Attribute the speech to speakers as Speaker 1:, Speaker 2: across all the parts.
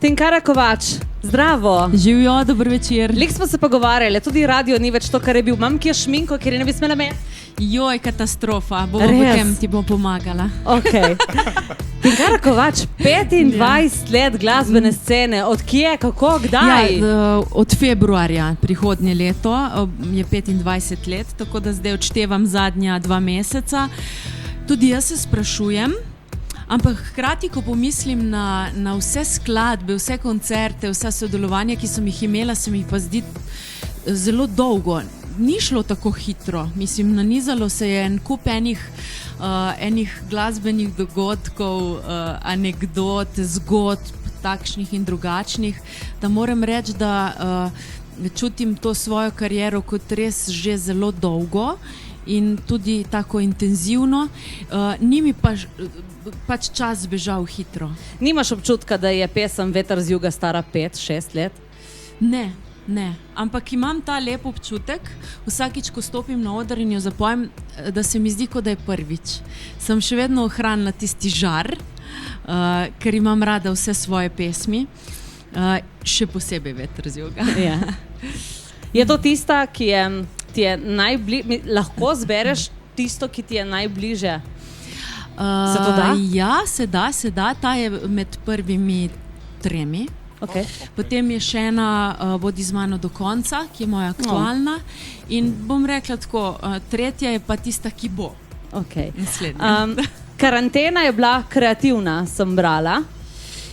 Speaker 1: Tinkara Kovač, zdravo.
Speaker 2: Živijo, dober večer.
Speaker 1: Lik smo se pogovarjali, tudi radio ni več to, kar je bil. Mam kje šminko, ker je ne bi smela me.
Speaker 2: Joj, katastrofa, potem ti bom pomagala.
Speaker 1: Okay. Tinkara Kovač, 25 let glasbene scene, od kje, kako, kdaj?
Speaker 2: Ja, od februarja prihodnje leto je 25 let, tako da zdaj odštevam zadnja 2 meseca. Tudi jaz se sprašujem, ampak hkrati, ko pomislim na vse skladbe, vse koncerte, vsa sodelovanja, ki sem jih imela, se mi pa zdi zelo dolgo. Ni šlo tako hitro. Mislim, nanizalo se je en kup enih glasbenih dogodkov, anekdot, zgodb, takšnih in drugačnih, da moram reči, da čutim to svojo kariero kot res že zelo dolgo in tudi tako intenzivno. Ni mi pač čas bežal hitro.
Speaker 1: Nimaš občutka, da je pesem Veter z juga stara 5-6 let?
Speaker 2: Ne, ampak imam ta lep občutek, vsakič, ko stopim na oder in jo zapojem, da se mi zdi, kot da je prvič. Sem še vedno ohranila tisti žar, ker imam rada vse svoje pesmi, še posebej Veter z juga.
Speaker 1: Ja. Je to tista, ki ti je lahko zbereš tisto, ki ti je najbliže? Se to da?
Speaker 2: Ja, se da. Ta je med prvimi 3.
Speaker 1: Okay.
Speaker 2: Potem je še ena Bodi z mano do konca, ki je moja aktualna. In bom rekla tako, 3. je pa tista, ki bo.
Speaker 1: Okay.
Speaker 2: Karantena
Speaker 1: je bila kreativna, sem brala.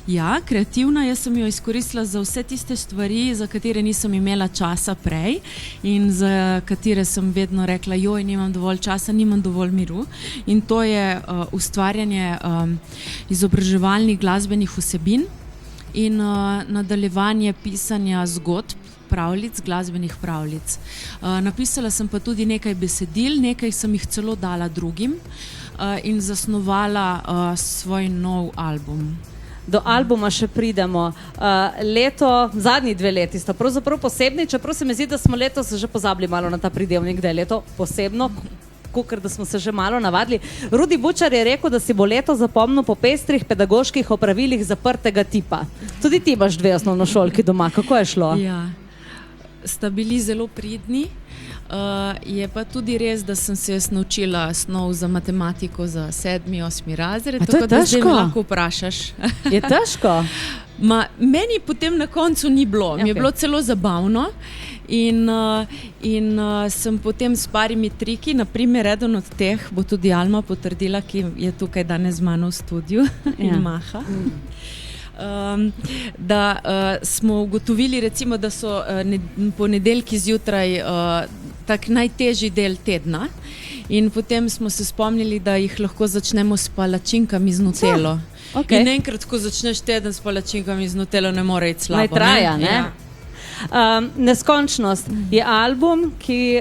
Speaker 2: Ja, kreativna. Jaz sem jo izkoristila za vse tiste stvari, za katere nisem imela časa prej in za katere sem vedno rekla, joj, nimam dovolj časa, nimam dovolj miru. In to je ustvarjanje izobraževalnih glasbenih vsebin in nadaljevanje pisanja zgodb, pravljic, glasbenih pravljic. Napisala sem pa tudi nekaj besedil, nekaj sem jih celo dala drugim in zasnovala svoj nov album.
Speaker 1: Do albuma še pridemo. Zadnji 2 leti sta pravzaprav posebni, čeprav se mi zdi, da smo letos že pozabili malo na ta pridevnik, da je leto posebno, kakor da smo se že malo navadili. Rudi Bučar je rekel, da si bo leto zapomnil po pestrih pedagoških opravilih zaprtega tipa. Tudi ti imaš 2 osnovnošolki doma. Kako je šlo?
Speaker 2: Ja, sta bili zelo pridni. Je pa tudi res, da sem se jaz naučila snov za matematiko za 7., 8. razred.
Speaker 1: To je
Speaker 2: težko? Zdaj me lahko vprašaš.
Speaker 1: Je težko?
Speaker 2: Meni potem na koncu ni bilo. Mi je bilo celo zabavno. In sem potem s parimi triki, naprimer eden od teh bo tudi Alma potrdila, ki je tukaj danes z mano v studiu in maha. Da smo ugotovili, recimo, da so ponedeljki zjutraj tak najtežji del tedna in potem smo se spomnili, da jih lahko začnemo s palačinkami z Nutello. Okay. In enkrat, ko začneš teden s palačinkami z Nutello, ne more iti slabo.
Speaker 1: Naj traja, ne? Ja. Neskončnost je album, ki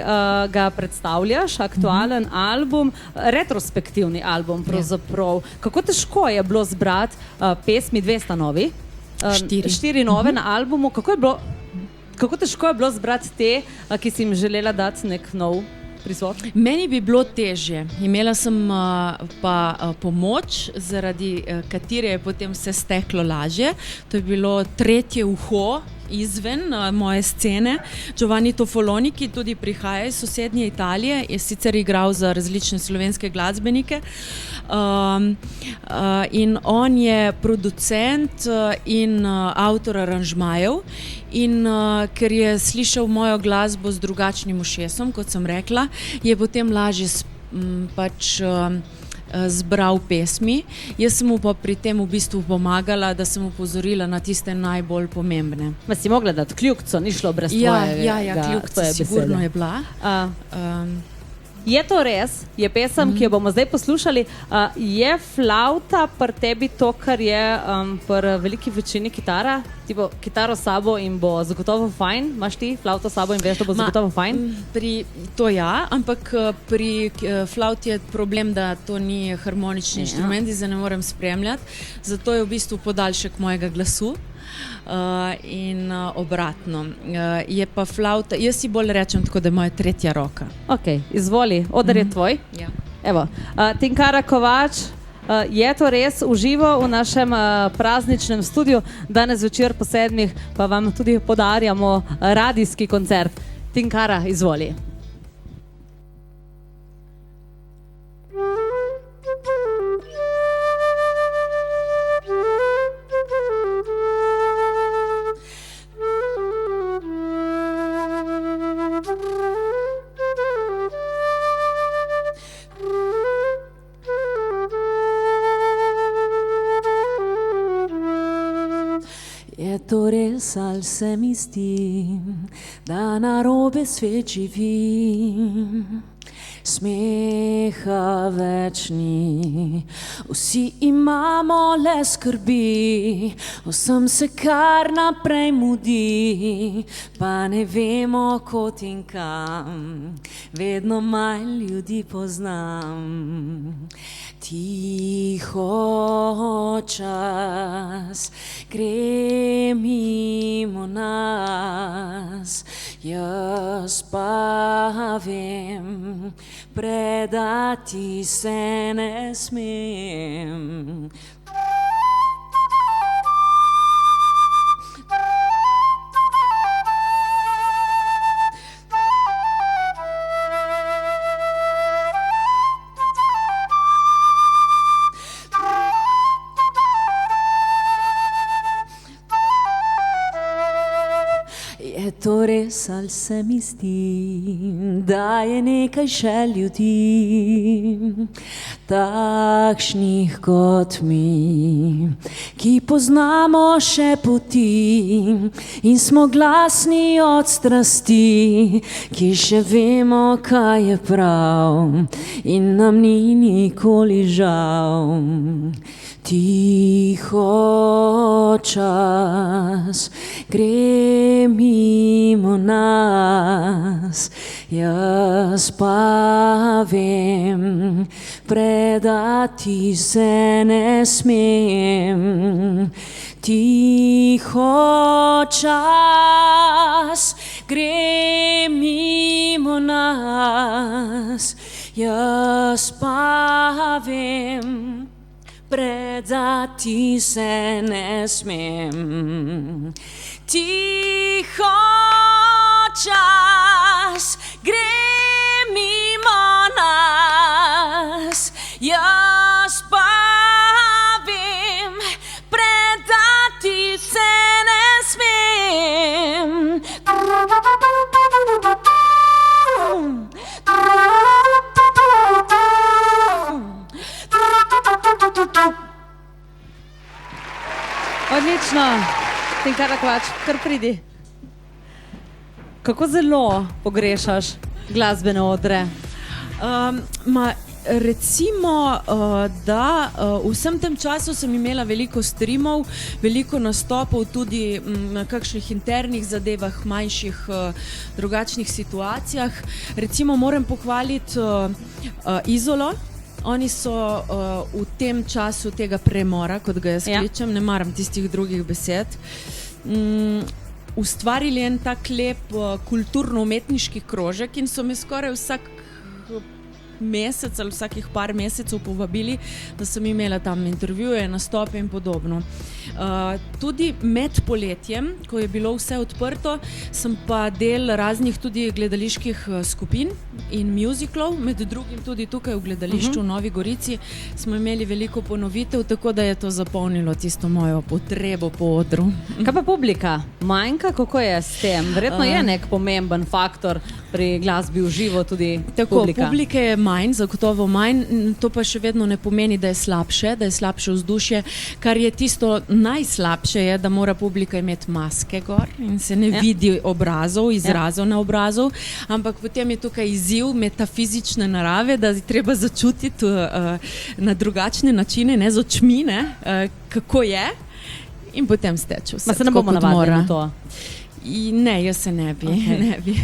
Speaker 1: ga predstavljaš, aktualen album, retrospektivni album pravzaprav. Kako težko je bilo zbrati pesmi, 2 sta novi, 4 nove na albumu, kako težko je bilo zbrati te, ki si jim želela dati nek nov prizvok?
Speaker 2: Meni bi bilo težje. Imela sem pa pomoč, zaradi katere je potem vse steklo lažje. To je bilo 3. uho izven moje scene. Giovanni Tofoloni, ki tudi prihaja iz sosednje Italije, je sicer igral za različne slovenske glasbenike in on je producent in avtor aranžmajev in ker je slišal mojo glasbo z drugačnim ušesom, kot sem rekla, je potem lažje zbral pesmi. Jaz sem mu pa pri tem v bistvu pomagala, da sem opozorila na tiste najbolj pomembne.
Speaker 1: Ma si mogla dati kljukico, ni šlo brez tvojega.
Speaker 2: Ja, kljukica sigurno je bila.
Speaker 1: Je to res? Je pesem, ki jo bomo zdaj poslušali. Je flavta pri tebi to, kar je pri veliki večini kitara? Ti bo kitaro sabo in bo zagotovo fajn? Imaš ti flauto sabo in veš, da bo zagotovo fajn?
Speaker 2: To ja, ampak pri flauti je problem, da to ni harmonični inštrument in se ne morem spremljati. Zato je v bistvu podaljšek mojega glasu. In obratno. Je pa flauta, jaz si bolj rečem tako, da je moja 3. roka.
Speaker 1: Ok, izvoli, oder je tvoj.
Speaker 2: Ja.
Speaker 1: Evo, Tinkara Kovač, Je to res v živo v našem prazničnem studiu. Danes večer po 7 pa vam tudi podarjamo radijski koncert. Tinkara, izvoli.
Speaker 3: Je to res, ali se mi zdi, da narobe svet živim? Smeha več ni, vsi imamo le skrbi, vsem se kar naprej mudi, pa ne vemo kot in kam, vedno manj ljudi poznam. Tiho čas gre mimo nas, jaz pa vem, predati se ne smem. Je to res, ali se mi zdi, da je nekaj še ljudi, takšnih kot mi, ki poznamo še poti in smo glasni od strasti, ki še vemo, kaj je prav in nam ni nikoli žal. Tiho čas gre mimo nas, jaz pa vem, predati se ne smem. Tiho čas gre mimo nas, jaz pa vem, predati se ne smem. Tiho čas gre mimo nas, jaz pa vem, predati se ne smem.
Speaker 1: Odlično, Tinkara Kovač, kar pridi. Kako zelo pogrešaš glasbene odre?
Speaker 2: Recimo, da v vsem tem času sem imela veliko streamov, veliko nastopov tudi na kakšnih internih zadevah, manjših drugačnih situacijah. Recimo moram pohvaliti Izolo. Oni so v tem času tega premora, kot ga jaz kličem, ne maram tistih drugih besed, ustvarili en tak lep kulturno-umetniški krožek in so me skoraj vsak mesec ali vsakih par mesecev povabili, da sem imela tam intervjuje, nastope in podobno. Tudi med poletjem, ko je bilo vse odprto, sem pa del raznih tudi gledaliških skupin in musicalov, med drugim tudi tukaj v gledališču v Novi Gorici smo imeli veliko ponovitev, tako da je to zapolnilo tisto mojo potrebo po odru.
Speaker 1: Kaj pa publika? Manjka? Kako je s tem? Verjetno je nek pomemben faktor pri glasbi v živo tudi publika.
Speaker 2: Publike je manj, zagotovo manj, to pa še vedno ne pomeni, da je slabše vzdušje, kar je tisto najslabše je, da mora publika imeti maske gor in se ne vidi obrazov, izrazov na obrazu, ampak potem je tukaj izziv metafizične narave, da je treba začutiti na drugačne načine, ne z očmi, kako je in potem steče vse.
Speaker 1: Ma se ne bomo navadili na to?
Speaker 2: Ne, jaz se ne bi.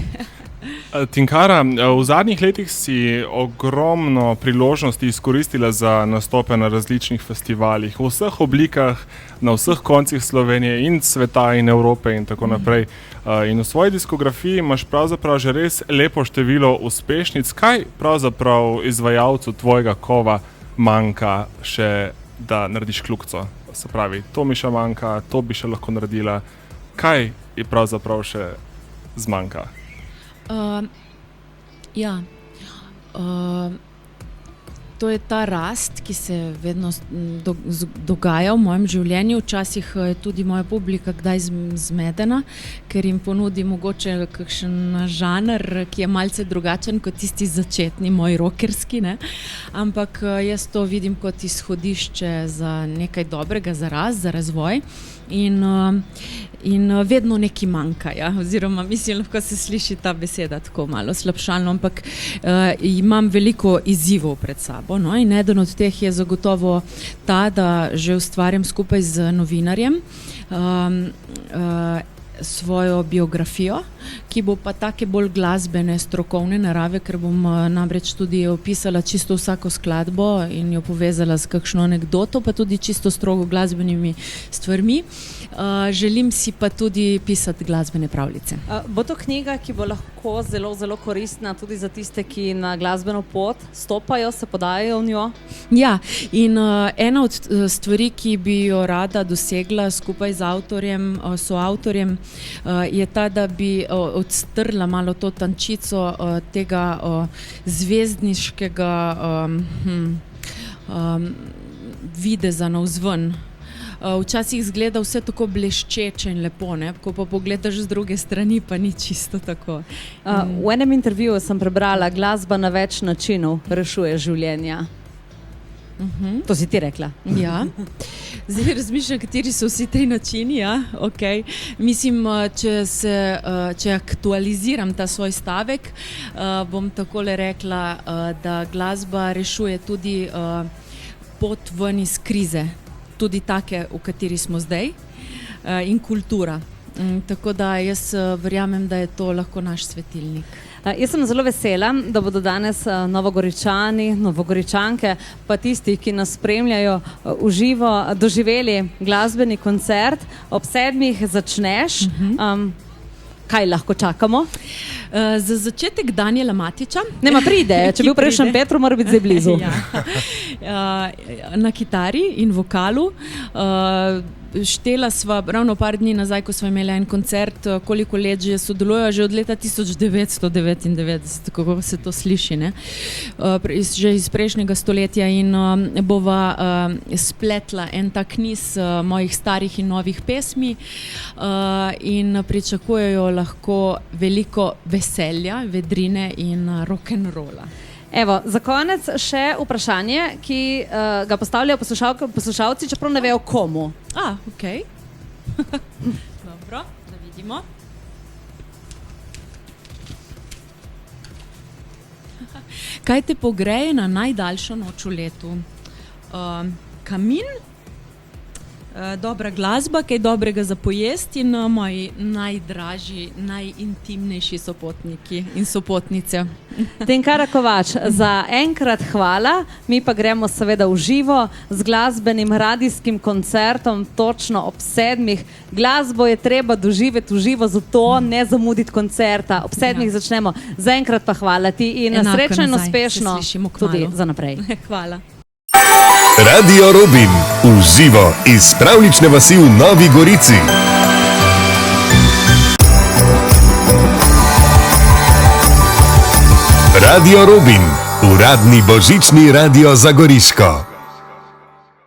Speaker 4: Tinkara, v zadnjih letih si ogromno priložnosti izkoristila za nastope na različnih festivalih, v vseh oblikah, na vseh koncih Slovenije in sveta in Evrope in tako naprej. In v svoji diskografiji imaš pravzaprav že res lepo število uspešnic. Kaj pravzaprav izvajalcu tvojega kova manjka še, da narediš kljukico? Se pravi, to mi še manjka, to bi še lahko naredila. Kaj je pravzaprav še zmanjka?
Speaker 2: To je ta rast, ki se vedno dogaja v mojem življenju. Včasih je tudi moja publika kdaj zmedena, ker jim ponudi mogoče kakšen žanr, ki je malce drugačen kot tisti začetni, moj rockerski, ne? Ampak jaz to vidim kot izhodišče za nekaj dobrega, za rast, za razvoj. In vedno nekaj manjka, ja? Oziroma mislim, lahko se sliši ta beseda tako malo slabšalno, ampak imam veliko izzivov pred sabo, no? In eden od teh je zagotovo ta, da že ustvarjam skupaj z novinarjem svojo biografijo, ki bo pa take bolj glasbene, strokovne narave, ker bom namreč tudi opisala čisto vsako skladbo in jo povezala s kakšno anekdoto, pa tudi čisto strogo glasbenimi stvarmi. Želim si pa tudi pisati glasbene pravljice.
Speaker 1: Bo to knjiga, ki bo lahko zelo, zelo koristna tudi za tiste, ki na glasbeno pot stopajo, se podajajo v njo? Ja,
Speaker 2: in ena od stvari, ki bi jo rada dosegla skupaj z avtorjem, soavtorjem, je ta, da bi odstrla malo to tančico tega zvezdniškega videza navzven. Včasih izgleda vse tako bleščeče in lepo, ne? Ko pa pogledaš z druge strani, pa ni čisto tako.
Speaker 1: V enem intervjuju sem prebrala, glasba na več načinov rešuje življenja. To si ti rekla.
Speaker 2: Ja. Zdaj razmišljam, kateri so vsi ti načini, ja, ok. Mislim, če aktualiziram ta svoj stavek, bom takole rekla, da glasba rešuje tudi pot ven iz krize, tudi take, v kateri smo zdaj, in kultura. Tako da jaz verjamem, da je to lahko naš svetilnik.
Speaker 1: Jaz sem zelo vesela, da bodo danes Novogoričani, Novogoričanke, pa tisti, ki nas spremljajo v živo, doživeli glasbeni koncert. Ob 7 začneš. Kaj lahko čakamo?
Speaker 2: Za začetek Danijela Matiča.
Speaker 1: Nema pride, če bi v prejšnjem Petru, mora biti zdaj blizu.
Speaker 2: Na kitari in vokalu. Štela sva ravno par dni nazaj, ko sva imela en koncert, koliko let že sodelujejo, že od leta 1999, kako se to sliši, ne? Že iz prejšnjega stoletja, in bova spletla en tak niz mojih starih in novih pesmi in pričakujejo lahko veliko veselja, vedrine in rock'n'rolla.
Speaker 1: Evo, za konec še vprašanje, ki ga postavljajo poslušalci, čeprav ne vejo komu.
Speaker 2: Ok. Dobro, da vidimo. Kaj te pogreje na najdaljšo noč v letu? Kamin, dobra glasba, kaj dobrega za pojesti in moji najdražji, najintimnejši sopotniki in sopotnice.
Speaker 1: Tinkara Kovač, za enkrat hvala, mi pa gremo seveda v živo z glasbenim radijskim koncertom točno ob 7. Glasbo je treba doživeti v živo, zato ne zamuditi koncerta. Ob 7 začnemo. Za enkrat pa hvala ti in srečno in uspešno tudi za naprej.
Speaker 2: Hvala.
Speaker 5: Radio Robin, v živo iz pravljične vasi v Novi Gorici. Radio Robin, uradni božični radio za Goriško.